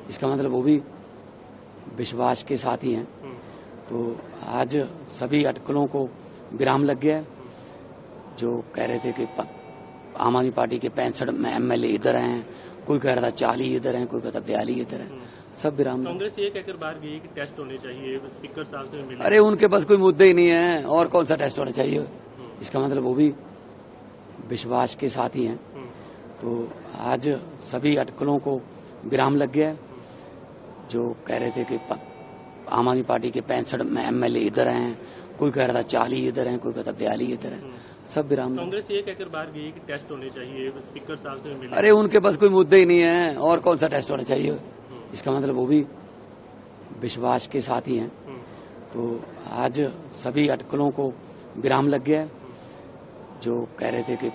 इसका मतलब वो भी विश्वास के साथ ही हैं। तो आज सभी अटकलों को विराम लग गया है। जो कह रहे थे कि आम आदमी पार्टी के 65 MLA इधर हैं, कोई कह रहा था 40 इधर हैं, कोई कहता 42 इधर हैं, सब विराम। कांग्रेस ये कहकर बाहर गई कि टेस्ट होने चाहिए, स्पीकर साहब से मिले। अरे उनके पास कोई मुद्दे ही नहीं है, और कौन सा टेस्ट होना चाहिए। इसका मतलब वो भी विश्वास के साथ ही हैं। तो आज सभी अटकलों को विराम लग गया है। जो कह रहे थे कि आम आदमी पार्टी के 65 MLA इधर हैं, कोई कह रहा था 40 इधर हैं, कोई कहता 42 इधर हैं, सब विराम। कांग्रेस ये कहकर बाहर गई कि टेस्ट होने चाहिए, स्पीकर साहब से मिले। अरे उनके पास कोई मुद्दे ही नहीं है, और कौन सा टेस्ट होना चाहिए। इसका मतलब वो भी विश्वास के साथ ही हैं। तो आज सभी अटकलों को विराम लग गया है। जो कह रहे थे कि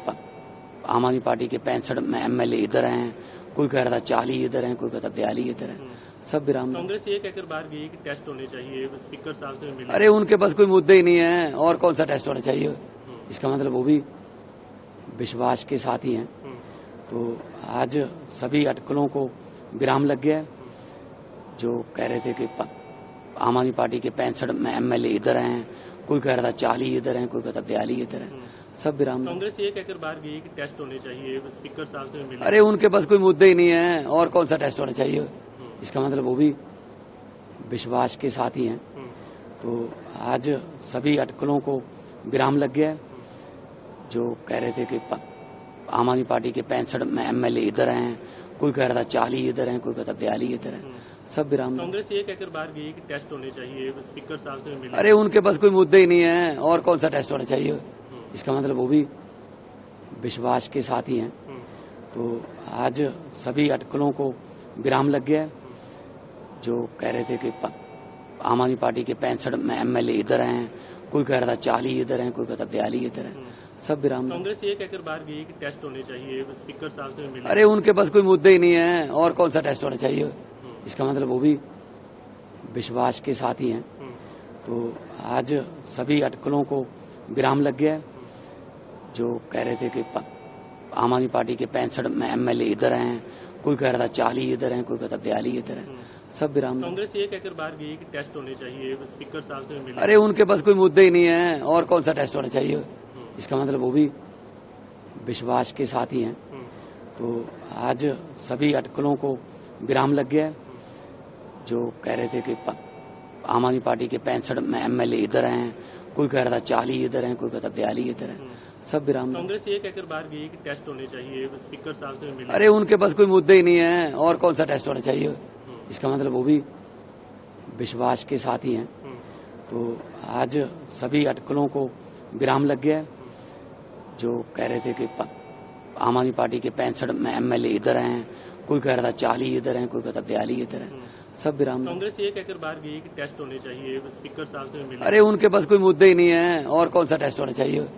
आम आदमी पार्टी के 65 MLA इधर हैं, कोई कह रहा था 40 इधर हैं, कोई कहता 42 इधर हैं, सब विराम। कांग्रेस ये कहकर बाहर गई कि टेस्ट होने चाहिए, स्पीकर साहब से मिले। अरे उनके पास कोई मुद्दे ही नहीं है, और कौन सा टेस्ट होना चाहिए। इसका मतलब वो भी विश्वास के साथ ही हैं। तो आज सभी अटकलों को विराम लग गया है। जो कह रहे थे कि आम आदमी पार्टी के 65 MLA इधर हैं, कोई कह रहा था 40 इधर हैं, कोई कहता 42 इधर हैं, सब विराम। कांग्रेस ये कहकर बाहर गई कि टेस्ट होने चाहिए, स्पीकर साहब से मिले। अरे उनके पास कोई मुद्दे ही नहीं है, और कौन सा टेस्ट होना चाहिए। इसका मतलब वो भी विश्वास के साथ ही हैं। तो आज सभी अटकलों को विराम लग गया है। जो कह रहे थे कि आम आदमी पार्टी के 65 MLA इधर हैं, कोई कह रहा था 40 इधर हैं, कोई कहता 42 इधर हैं, सब विराम। कांग्रेस ये कहकर बाहर गई कि टेस्ट होने चाहिए, स्पीकर साहब से मिले। अरे उनके पास कोई मुद्दे ही नहीं है, और कौन सा टेस्ट होना चाहिए। इसका मतलब वो भी विश्वास के साथ ही हैं। तो आज सभी अटकलों को विराम लग गया है। जो कह रहे थे कि आम आदमी पार्टी के 65 MLA इधर हैं, कोई कह रहा था 40 इधर हैं, कोई कहता 42 इधर हैं, सब विराम। कांग्रेस ये कहकर बाहर गई कि टेस्ट होने चाहिए, स्पीकर साहब से मिले। अरे उनके पास कोई मुद्दे ही नहीं है, और कौन सा टेस्ट होना चाहिए। इसका मतलब वो भी विश्वास के साथ ही हैं। तो आज सभी अटकलों को विराम लग गया है। जो कह रहे थे कि आम आदमी पार्टी के 65 MLA इधर हैं, कोई कह रहा था 40 इधर हैं, कोई कहता 42 इधर हैं, सब विराम। कांग्रेस ये कहकर बाहर गई कि टेस्ट होने चाहिए, स्पीकर साहब से मिले। अरे उनके पास कोई मुद्दे ही नहीं है, और कौन सा टेस्ट होना चाहिए। इसका मतलब वो भी विश्वास के साथ ही हैं। तो आज सभी अटकलों को विराम लग गया है। जो कह रहे थे कि आम आदमी पार्टी के 65 MLA इधर हैं, कोई कह रहा था 40 इधर हैं, कोई कहता 42 इधर हैं, सब विराम। कांग्रेस ये कहकर बाहर गई कि टेस्ट होने चाहिए, स्पीकर साहब से मिले। अरे उनके पास कोई मुद्दे ही नहीं है, और कौन सा टेस्ट होना चाहिए। इसका मतलब वो भी विश्वास के साथ ही हैं। तो आज सभी अटकलों को विराम लग गया है। जो कह रहे थे कि आम आदमी पार्टी के 65 MLA इधर हैं, कोई कह रहा था 40 इधर हैं, कोई कहता 42 इधर हैं, सब विराम। कांग्रेस ये कहकर बाहर गई कि टेस्ट होने चाहिए, स्पीकर साहब से मिले। अरे उनके पास कोई मुद्दे ही नहीं है, और कौन सा टेस्ट होना चाहिए।